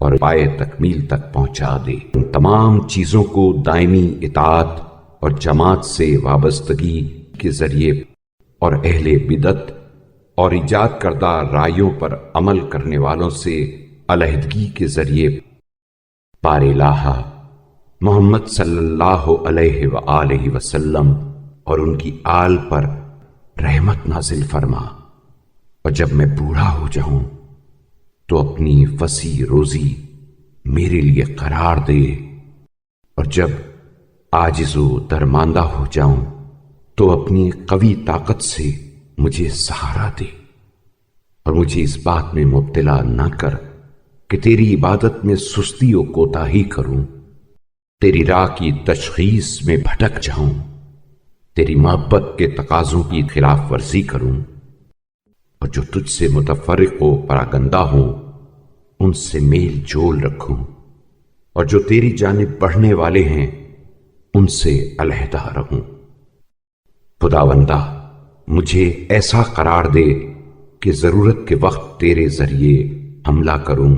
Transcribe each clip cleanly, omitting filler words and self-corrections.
اور پائے تکمیل تک پہنچا دے۔ ان تمام چیزوں کو دائمی اطاعت اور جماعت سے وابستگی کے ذریعے اور اہل بدعت اور ایجاد کردہ رائیوں پر عمل کرنے والوں سے علیحدگی کے ذریعے پار الہ محمد صلی اللہ علیہ وآلہ وسلم اور ان کی آل پر رحمت نازل فرما، اور جب میں بوڑھا ہو جاؤں تو اپنی وسیع روزی میرے لیے قرار دے، اور جب عاجز و درماندہ ہو جاؤں تو اپنی قوی طاقت سے مجھے سہارا دے، اور مجھے اس بات میں مبتلا نہ کر کہ تیری عبادت میں سستی و کوتاہی کروں، تیری راہ کی تشخیص میں بھٹک جاؤں، تیری محبت کے تقاضوں کی خلاف ورزی کروں، اور جو تجھ سے متفرق و پراگندہ ہوں ان سے میل جول رکھوں، اور جو تیری جانب بڑھنے والے ہیں ان سے علیحدہ رہوں۔ خداوندہ مجھے ایسا قرار دے کہ ضرورت کے وقت تیرے ذریعے حملہ کروں،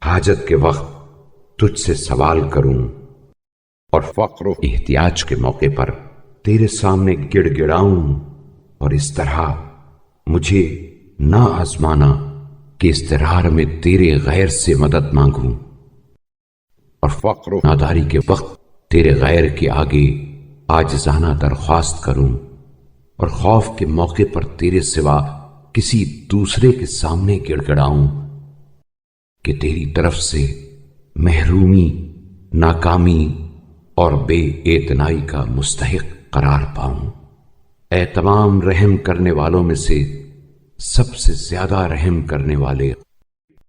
حاجت کے وقت تجھ سے سوال کروں، اور فقر و احتیاج کے موقع پر تیرے سامنے گڑ گڑاؤں، اور اس طرح مجھے نہ آزمانا کہ اضطرار میں تیرے غیر سے مدد مانگوں، اور فقر و ناداری کے وقت تیرے غیر کے آگے عاجزانہ درخواست کروں، اور خوف کے موقع پر تیرے سوا کسی دوسرے کے سامنے گڑ گڑاؤں کہ تیری طرف سے محرومی، ناکامی اور بے اعتنائی کا مستحق قرار پاؤں۔ اے تمام رحم کرنے والوں میں سے سب سے زیادہ رحم کرنے والے